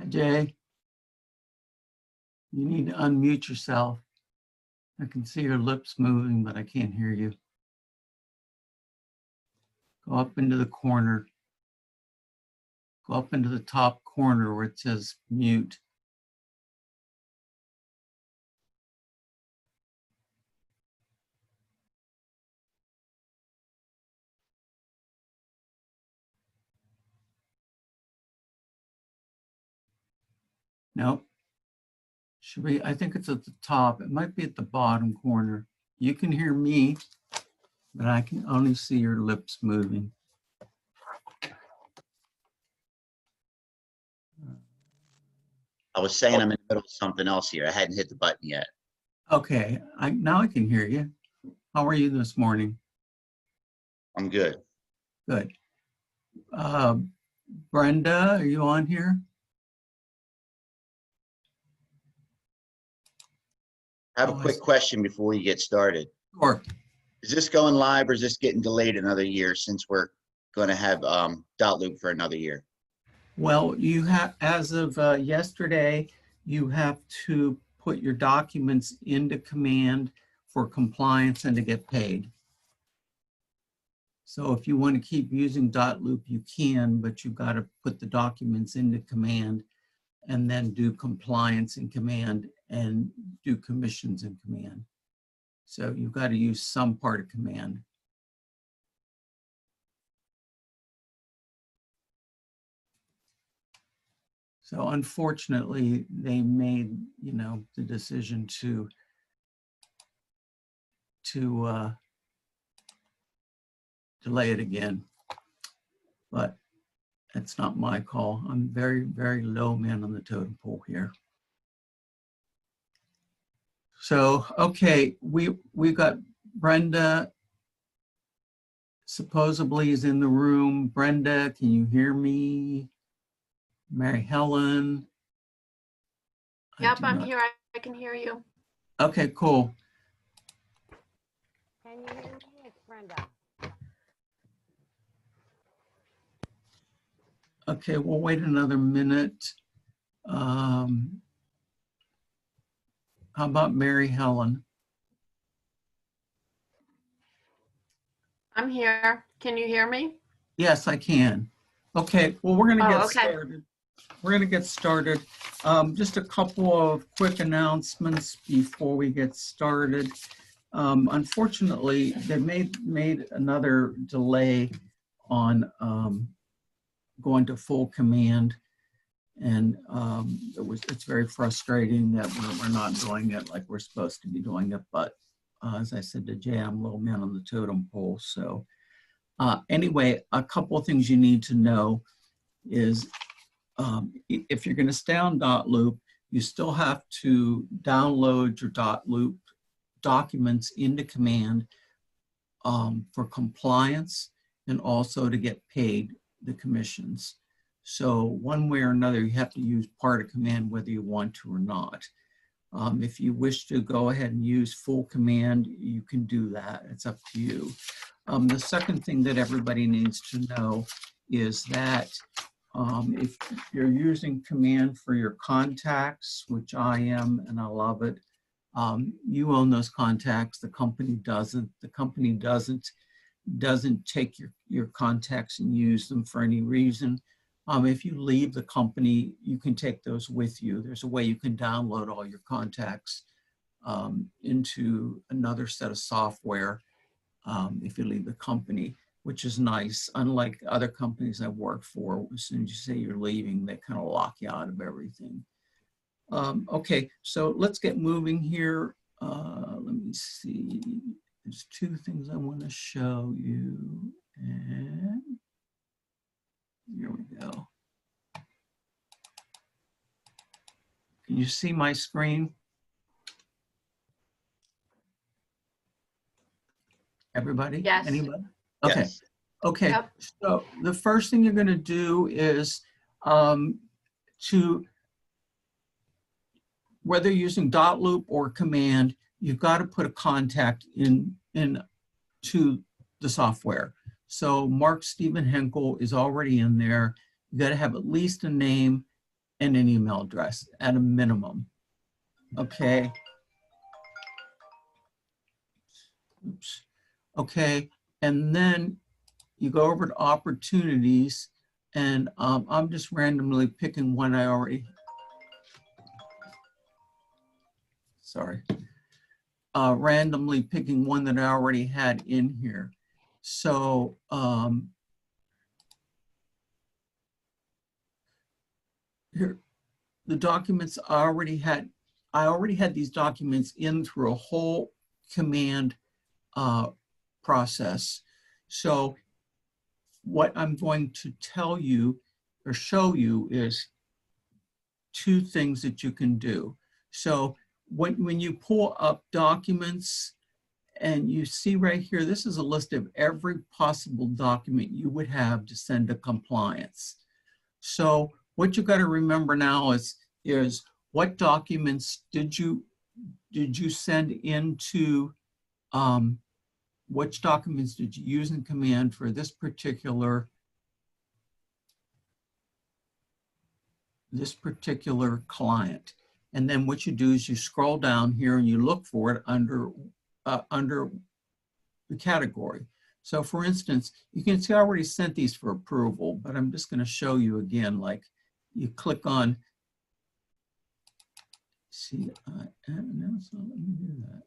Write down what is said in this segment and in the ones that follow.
Hi, Jay. You need to unmute yourself. I can see your lips moving, but I can't hear you. Go up into the corner. Go up into the top corner where it says mute. Nope. Should be, I think it's at the top. It might be at the bottom corner. You can hear me, but I can only see your lips moving. I was saying I'm in the middle of something else here. I hadn't hit the button yet. Okay, now I can hear you. How are you this morning? I'm good. Good. Brenda, are you on here? I have a quick question before we get started. Sure. Is this going live or is this getting delayed another year since we're going to have Dotloop for another year? Well, you have, as of yesterday, you have to put your documents into command for compliance and to get paid. So if you want to keep using Dotloop, you can, but you've got to put the documents into command and then do compliance in command and do commissions in command. So you've got to use some part of command. So unfortunately, they made, the decision to delay it again, but that's not my call. I'm very, very low man on the totem pole here. So, okay, we got Brenda supposedly is in the room. Brenda, can you hear me? Mary Helen? Yep, I'm here. I can hear you. Okay, cool. Can you hear me? It's Brenda. Okay, we'll wait another minute. How about Mary Helen? I'm here. Can you hear me? Yes, I can. Okay, well, we're gonna get okay. started. We're gonna get started. Just a couple of quick announcements before we get started. Unfortunately, they made another delay on going to full command. And it's very frustrating that we're not doing it like we're supposed to be doing it. But as I said to Jay, I'm a little man on the totem pole. So anyway, a couple of things you need to know is if you're going to stay on Dotloop, you still have to download your Dotloop documents into command for compliance and also to get paid the commissions. So one way or another, you have to use part of command whether you want to or not. If you wish to go ahead and use full command, you can do that. It's up to you. The second thing that everybody needs to know is that if you're using command for your contacts, which I am, and I love it, you own those contacts. The company doesn't. The company doesn't take your contacts and use them for any reason. If you leave the company, you can take those with you. There's a way you can download all your contacts into another set of software if you leave the company, which is nice. Unlike other companies I've worked for, as soon as you say you're leaving, they kind of lock you out of everything. Okay, so let's get moving here. Let me see. There's two things I want to show you. And here we go. Can you see my screen? Everybody? Yes. Anybody? Okay. Yes. Okay. Yep. So the first thing you're going to do is whether you're using Dotloop or command, you've got to put a contact to the software. So Mark Steven Henkel is already in there. You got to have at least a name and an email address at a minimum. Okay. Oops. Okay. And then you go over to opportunities, and I'm just randomly picking one I already, sorry, randomly picking one that I already had in here. So here, the documents I already had these documents in through a whole command process. So what I'm going to tell you or show you is two things that you can do. So when you pull up documents and you see right here, this is a list of every possible document you would have to send to compliance. So what you got to remember now is what documents did you send into, which documents did you use in command for this particular client? And then what you do is you scroll down here and you look for it under the category. So for instance, you can see I already sent these for approval, but I'm just going to show you again, like you click on, see, no, it's not letting me do that.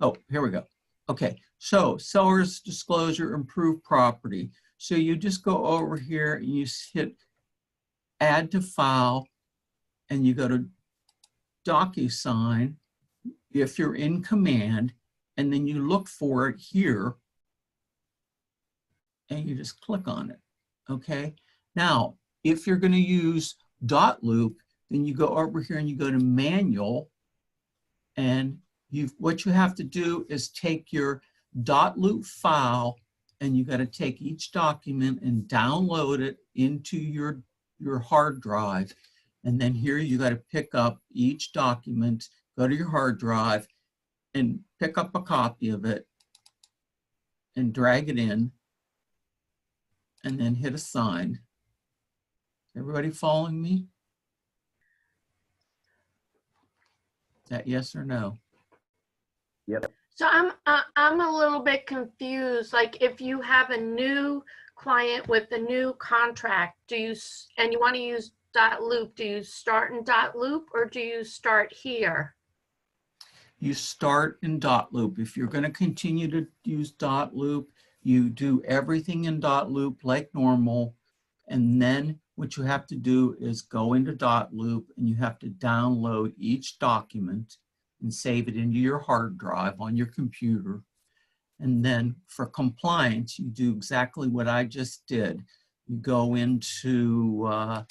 Oh, here we go. Okay, so seller's disclosure, improved property. So you just go over here and you hit add to file, and you go to DocuSign if you're in command, and then you look for it here and you just click on it. Okay, now if you're going to use .loop, then you go over here and you go to manual, and what you have to do is take your .loop file, and you got to take each document and download it into your hard drive. And then here you got to pick up each document, go to your hard drive and pick up a copy of it and drag it in, and then hit assign. Everybody following me? Is that yes or no? Yep. So I'm a little bit confused. Like if you have a new client with a new contract, and you want to use .loop, do you start in .loop or do you start here? You start in .loop. If you're going to continue to use .loop, you do everything in .loop like normal, and then what you have to do is go into .loop and you have to download each document and save it into your hard drive on your computer. And then for compliance, you do exactly what I just did. You go into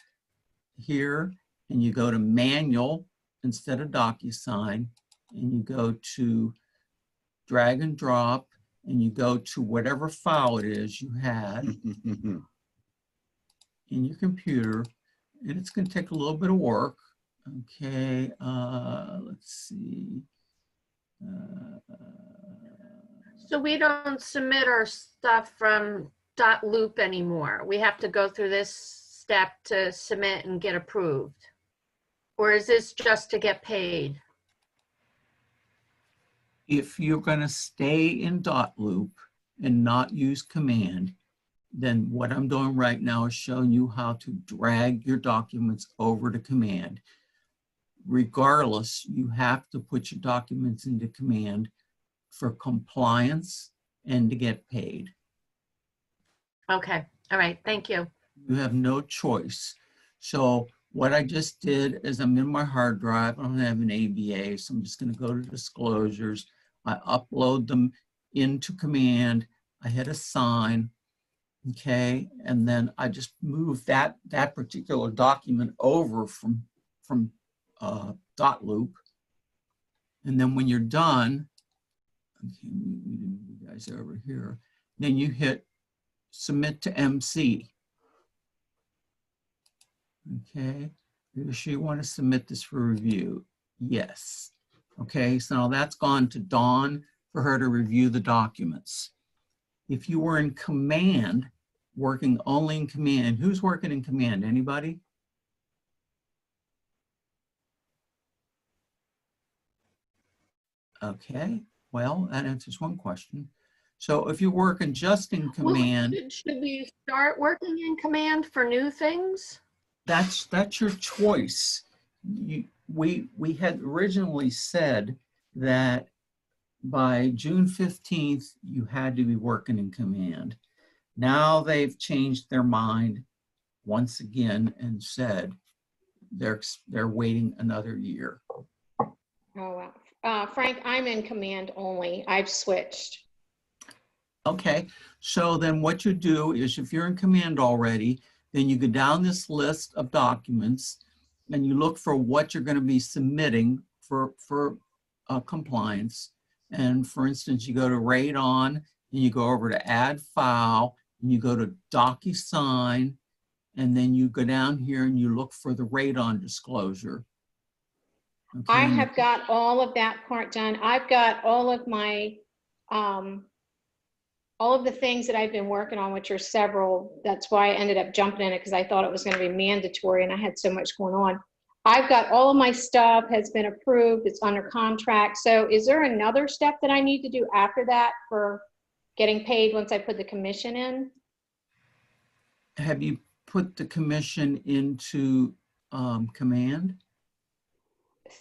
here and you go to manual instead of DocuSign, and you go to drag and drop, and you go to whatever file it is you had in your computer, and it's going to take a little bit of work. Okay, let's see. So we don't submit our stuff from .loop anymore. We have to go through this step to submit and get approved. Or is this just to get paid? If you're going to stay in .loop and not use command, then what I'm doing right now is showing you how to drag your documents over to command. Regardless, you have to put your documents into command for compliance and to get paid. Okay, all right, thank you. You have no choice. So what I just did is I'm in my hard drive. I don't have an ABA, so I'm just going to go to disclosures. I upload them into command. I hit assign. Okay, and then I just move that particular document over from .loop. And then when you're done, okay, you guys are over here, then you hit submit to MC. Okay, you sure you want to submit this for review? Yes. Okay, so now that's gone to Dawn for her to review the documents. If you were in command, working only in command, who's working in command? Anybody? Okay, well, that answers one question. So if you're working just in Well, command, should we start working in command for new things? that's your choice. We had originally said that by June 15th, you had to be working in command. Now they've changed their mind once again and said they're waiting another year. Oh, wow. Frank, I'm in command only. I've switched. Okay, so then what you do is if you're in command already, then you go down this list of documents and you look for what you're going to be submitting for compliance. And for instance, you go to Radon and you go over to Add File and you go to DocuSign, and then you go down here and you look for the Radon disclosure. Okay, I and have got all of that part done. I've got all of my, all of the things that I've been working on, which are several. That's why I ended up jumping in it, because I thought it was going to be mandatory and I had so much going on. I've got all of my stuff has been approved. It's under contract. So is there another step that I need to do after that for getting paid once I put the commission in? have you put the commission into command?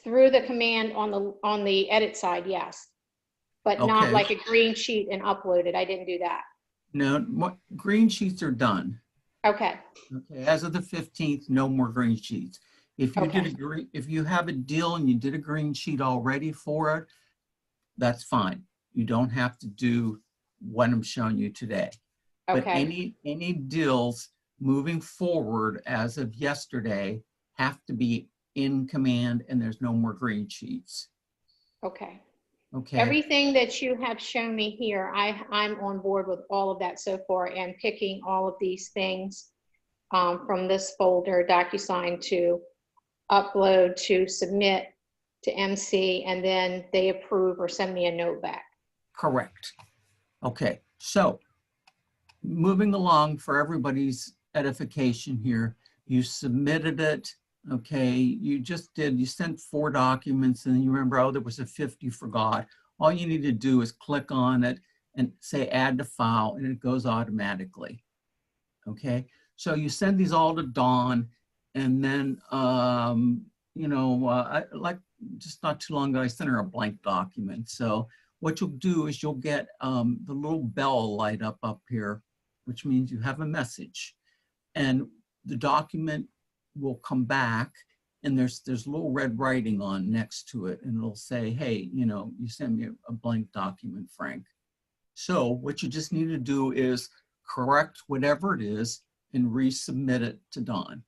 Through the command on the edit side, yes. But not Okay. like a green sheet and upload it. I didn't do that. No, what green sheets are done. Okay, Okay, as of the 15th, no more green sheets. If you did Okay. agree, if you have a deal and you did a green sheet already for it, that's fine. You don't have to do what I'm showing you today. But okay, any deals moving forward as of yesterday have to be in command and there's no more green sheets. okay. Okay, Everything that you have shown me here, I'm on board with all of that so far, and picking all of these things from this folder, DocuSign, to upload, to submit to MC, and then they approve or send me a note back. correct. Okay, so moving along for everybody's edification here, you submitted it. Okay, you sent 4 documents and you remember, oh, there was a 5th you forgot. All you need to do is click on it and say add to file and it goes automatically. Okay, so you send these all to Dawn, and then, like just not too long ago, I sent her a blank document. So what you'll do is you'll get the little bell light up here, which means you have a message. And the document will come back and there's little red writing on next to it. And it'll say, hey, you sent me a blank document, Frank. So what you just need to do is correct whatever it is and resubmit it to Dawn.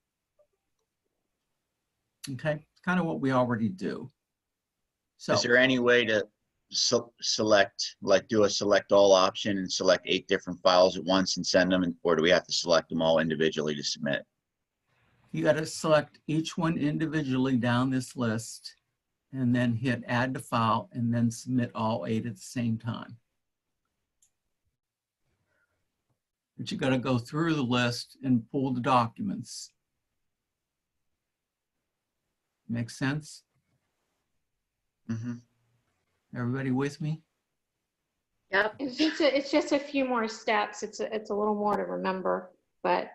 Okay, kind of what we already do. So Is there any way to select, like do a select all option and select 8 different files at once and send them, or do we have to select them all individually to submit? you got to select each one individually down this list and then hit add to file and then submit all 8 at the same time. But you got to go through the list and pull the documents. Make sense? Mm-hmm. Everybody with me? Yep. It's just a few more steps. It's a little more to remember, but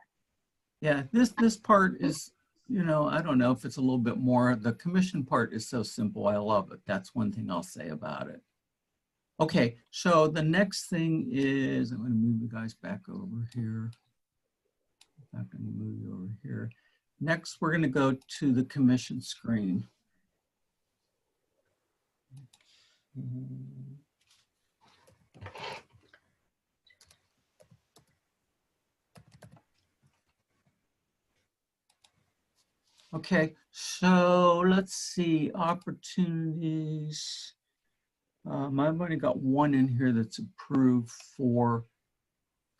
Yeah, this part is, I don't know if it's a little bit more. The commission part is so simple. I love it. That's one thing I'll say about it. Okay, so the next thing is, I'm going to move you guys back over here. I'm going to move you over here. Next, we're going to go to the commission screen. Okay, so let's see, opportunities. I've only got one in here that's approved for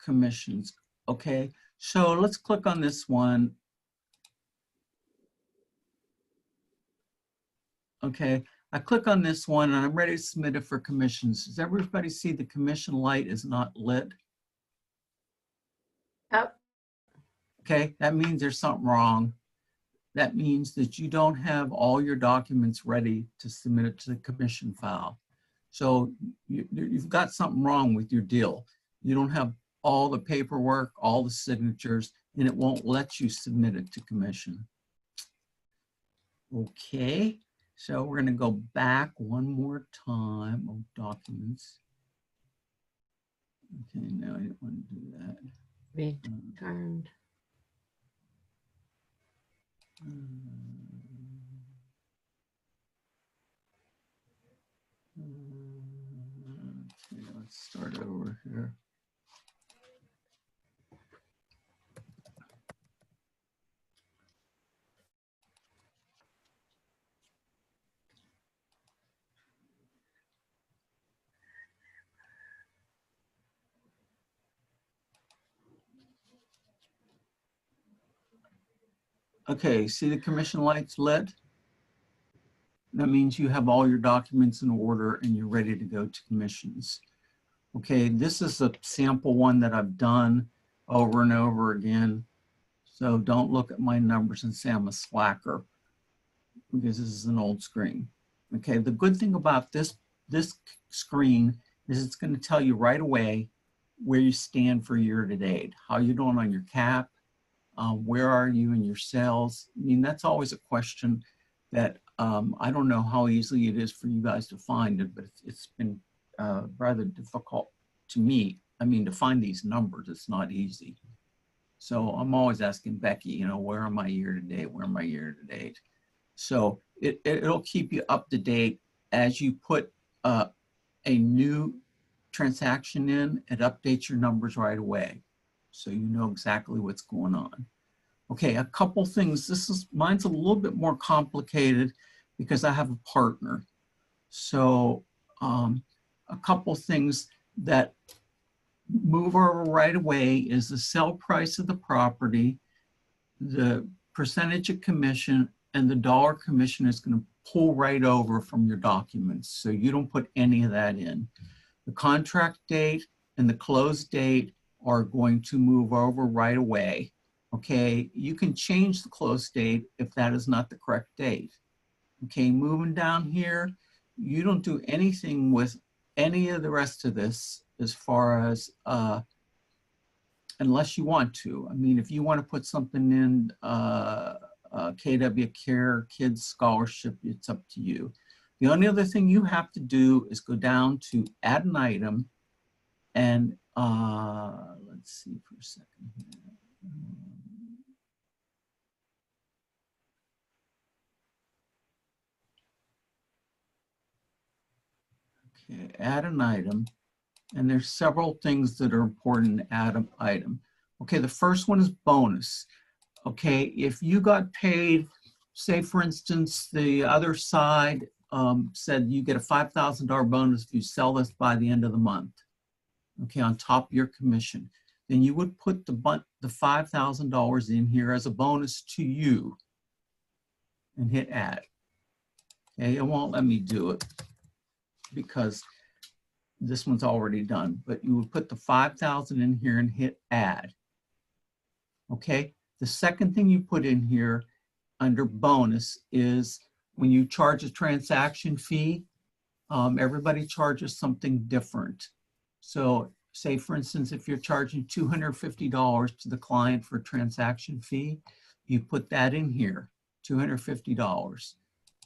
commissions. Okay, so let's click on this one. Okay, I click on this one and I'm ready to submit it for commissions. Does everybody see the commission light is not lit? Yep. Okay, that means there's something wrong. That means that you don't have all your documents ready to submit it to the commission file. So you've got something wrong with your deal. You don't have all the paperwork, all the signatures, and it won't let you submit it to commission. Okay, so we're gonna go back one more time. Oh, documents. Okay, no, I didn't want to do that. Returned. Okay, let's start over here. Okay, see the commission lights lit? That means you have all your documents in order and you're ready to go to commissions. Okay, this is a sample one that I've done over and over again. So don't look at my numbers and say I'm a slacker, because this is an old screen. Okay, the good thing about this screen is it's going to tell you right away where you stand for year to date, how you doing on your cap, where are you in your sales. I mean, that's always a question that I don't know how easily it is for you guys to find it, but it's been rather difficult to me. I mean, to find these numbers, it's not easy. So I'm always asking Becky, you know, where am I year to date? Where am I year to date? So it'll keep you up to date as you put a new transaction in. It updates your numbers right away, so you know exactly what's going on. Okay, a couple things. Mine's a little bit more complicated because I have a partner. So a couple things that move over right away is the sale price of the property, the percentage of commission, and the dollar commission is going to pull right over from your documents. So you don't put any of that in. The contract date and the close date are going to move over right away. Okay, you can change the close date if that is not the correct date. Okay, moving down here, you don't do anything with any of the rest of this as far as, unless you want to. I mean, if you want to put something in KW Care Kids Scholarship, it's up to you. The only other thing you have to do is go down to add an item and let's see for a second here. Okay, add an item. And there's several things that are important to add an item. Okay, the first one is bonus. Okay, if you got paid, say for instance, the other side said you get a $5,000 bonus if you sell this by the end of the month. Okay, on top of your commission, then you would put the $5,000 in here as a bonus to you and hit add. Okay, it won't let me do it because this one's already done, but you would put the 5,000 in here and hit add. Okay, the second thing you put in here under bonus is when you charge a transaction fee, everybody charges something different. So say for instance, if you're charging $250 to the client for a transaction fee, you put that in here, $250,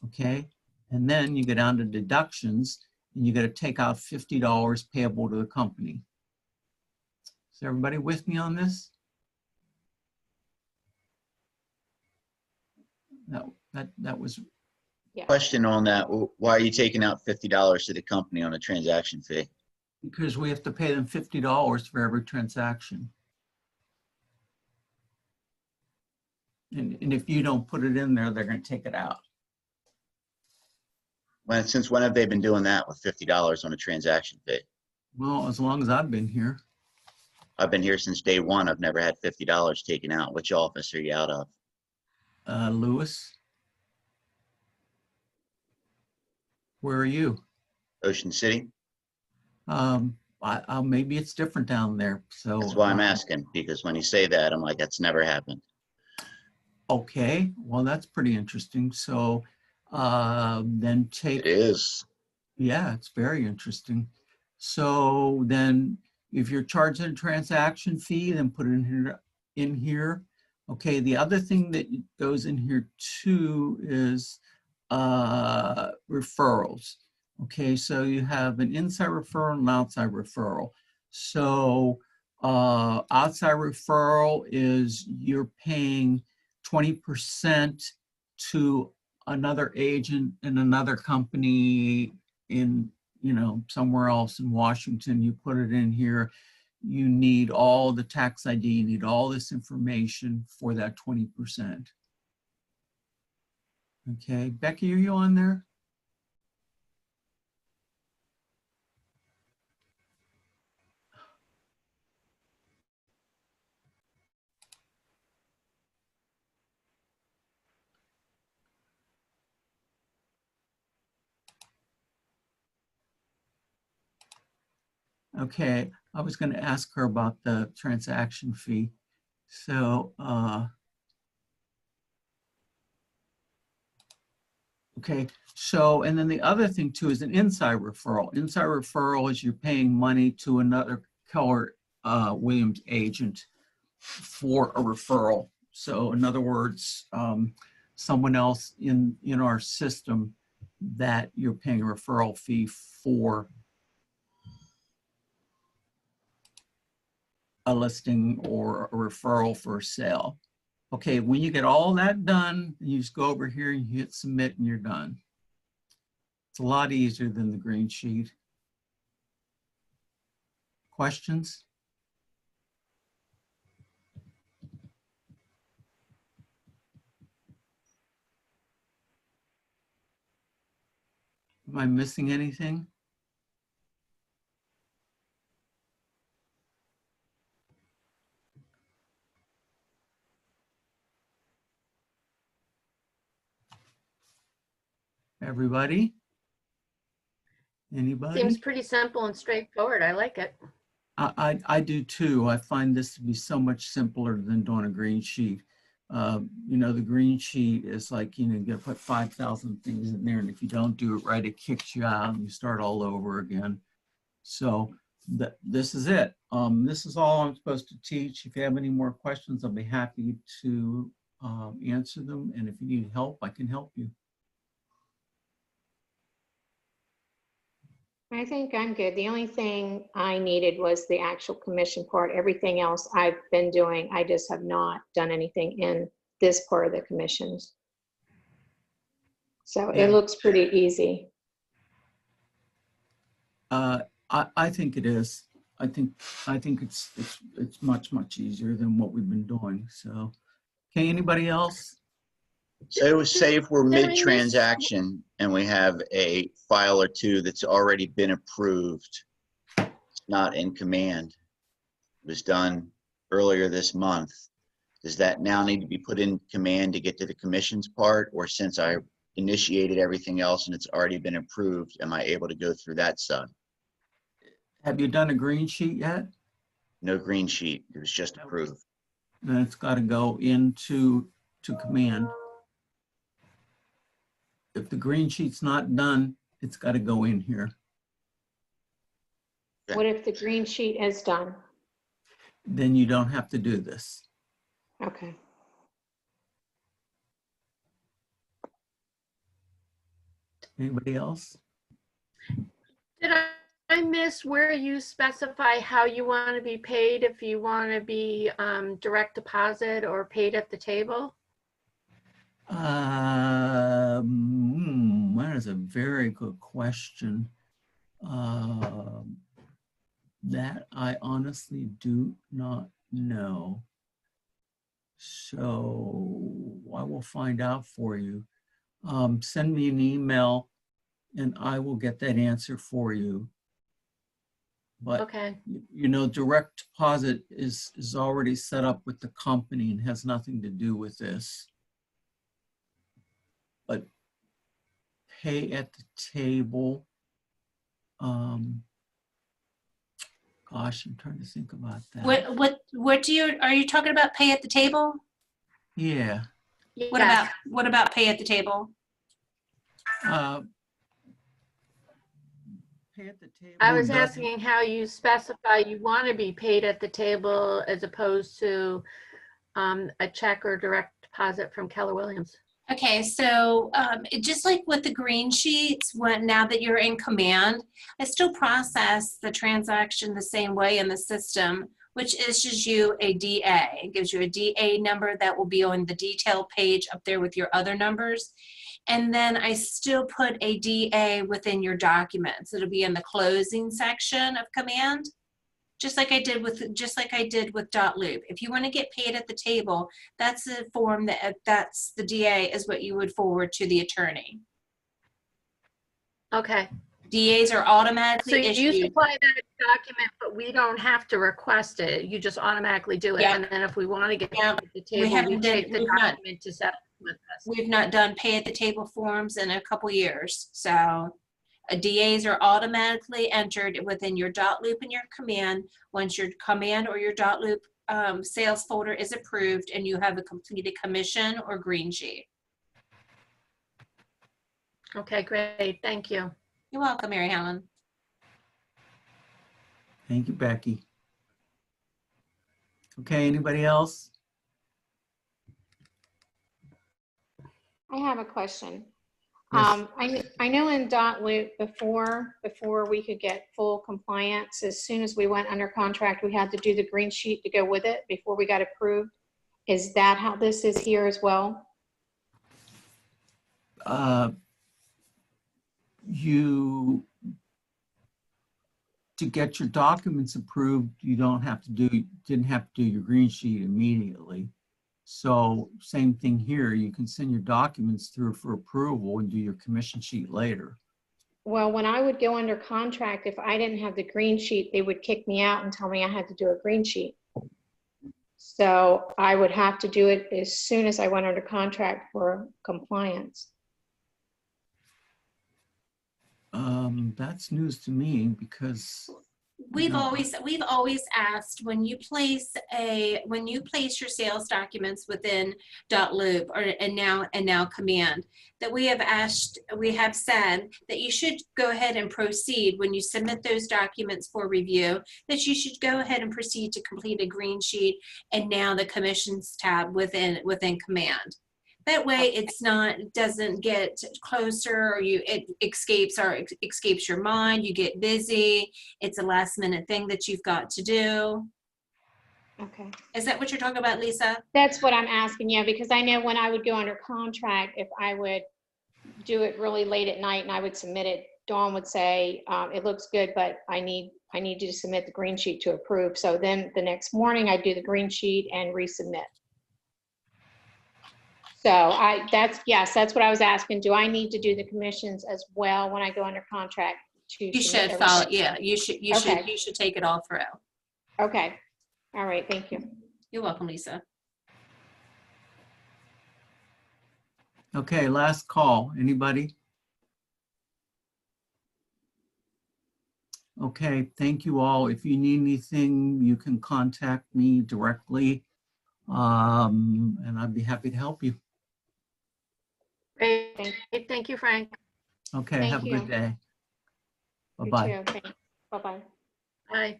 okay? And then you go down to deductions and you got to take out $50 payable to the company. Is everybody with me on this? That was. Yeah. Question on that, why are you taking out $50 to the company on a transaction fee? Because we have to pay them $50 for every transaction. And if you don't put it in there, they're going to take it out. Since when have they been doing that with $50 on a transaction fee? Well, as long as I've been here. I've been here since day one. I've never had $50 taken out. Which office are you out of? Lewis. Where are you? Ocean City? Maybe it's different down there. So That's why I'm asking, because when you say that, I'm like, that's never happened. Okay, well, that's pretty interesting. So then It is. Yeah, it's very interesting. So then if you're charging a transaction fee, then put it in here. Okay, the other thing that goes in here too is referrals. Okay, so you have an inside referral and an outside referral. So outside referral is you're paying 20% to another agent in another company in, somewhere else in Washington. You put it in here. You need all the tax ID, you need all this information for that 20%. Okay, Becky, are you on there? Okay, I was going to ask her about the transaction fee. So, okay, so, and then the other thing too is an inside referral. Inside referral is you're paying money to another Keller Williams agent for a referral. So in other words, someone else in our system that you're paying a referral fee for a listing or a referral for a sale. Okay, when you get all that done, you just go over here and you hit submit and you're done. It's a lot easier than the green sheet. Questions? Am I missing anything? Everybody? Anybody? Seems pretty simple and straightforward. I like it. I do too. I find this to be so much simpler than doing a green sheet. The green sheet is like, you got to put 5,000 things in there. And if you don't do it right, it kicks you out and you start all over again. So this is it. This is all I'm supposed to teach. If you have any more questions, I'll be happy to answer them. And if you need help, I can help you. I think I'm good. The only thing I needed was the actual commission part. Everything else I've been doing, I just have not done anything in this part of the commissions. So Yeah. it looks pretty easy. I think it is. I think it's much easier than what we've been doing. So, okay, anybody else? So say if we're There is- mid-transaction and we have a file or two that's already been approved, it's not in command, it was done earlier this month, does that now need to be put in command to get to the commissions part? Or since I initiated everything else and it's already been approved, am I able to go through that side? Have you done a green sheet yet? No green sheet, it was just approved. Then it's got to go into command. If the green sheet's not done, it's got to go in here. Okay. What if the green sheet is done? Then you don't have to do this. Okay. Anybody else? Did I miss where you specify how you want to be paid, if you want to be direct deposit or paid at the table? That is a very good question. That I honestly do not know. So I will find out for you. Send me an email and I will get that answer for you. But Okay, direct deposit is already set up with the company and has nothing to do with this. But pay at the table, gosh, I'm trying to think about that. Are you talking about pay at the table? Yeah. What about pay at the table? pay at the table. I was doesn't- asking how you specify you want to be paid at the table as opposed to a check or direct deposit from Keller Williams. Okay, so just like with the green sheets, now that you're in command, I still process the transaction the same way in the system, which issues you a DA. It gives you a DA number that will be on the detail page up there with your other numbers. And then I still put a DA within your documents. It'll be in the closing section of command, just like I did with .loop. If you want to get paid at the table, that's a form that's the DA is what you would forward to the attorney. Okay, DAs are so automatically you issued. supply that document, but we don't have to request it. You just automatically do it. Yeah. And then if we want to get paid Yeah. at the table, we haven't done- take the we've not- document to settle with us. We've not done pay at the table forms in a couple years. So DAs are automatically entered within your .loop and your command once your command or your .loop sales folder is approved and you have a completed commission or green sheet. Okay, great. Thank you. You're welcome, Mary Helen. Thank you, Becky. Okay, anybody else? I have a question. Yes. I know in .loop before we could get full compliance, as soon as we went under contract, we had to do the green sheet to go with it before we got approved. Is that how this is here as well? To get your documents approved, you didn't have to do your green sheet immediately. So same thing here, you can send your documents through for approval and do your commission sheet later. Well, when I would go under contract, if I didn't have the green sheet, they would kick me out and tell me I had to do a green sheet. So I would have to do it as soon as I went under contract for compliance. That's news to me because We've No. always asked when you place your sales documents within .loop and now command, that we have said that you should go ahead and proceed when you submit those documents for review, that you should go ahead and proceed to complete a green sheet and now the commissions tab within command. That way it doesn't get closer or it escapes your mind, you get busy, it's a last minute thing that you've got to do. Okay. Is that what you're talking about, Lisa? That's what I'm asking, yeah, because I know when I would go under contract, if I would do it really late at night and I would submit it, Dawn would say, it looks good, but I need you to submit the green sheet to approve. So then the next morning I'd do the green sheet and resubmit. So that's what I was asking. Do I need to do the commissions as well when I go under contract? You should follow, yeah, you should take it all through. Okay. All right. Thank you. You're welcome, Lisa. okay, last call. Anybody? Okay, thank you all. If you need anything, you can contact me directly, and I'd be happy to help you. Great. Thank you, Frank. Okay, Thank have a you. good day. You Bye-bye. too. Thanks. Bye-bye. Bye.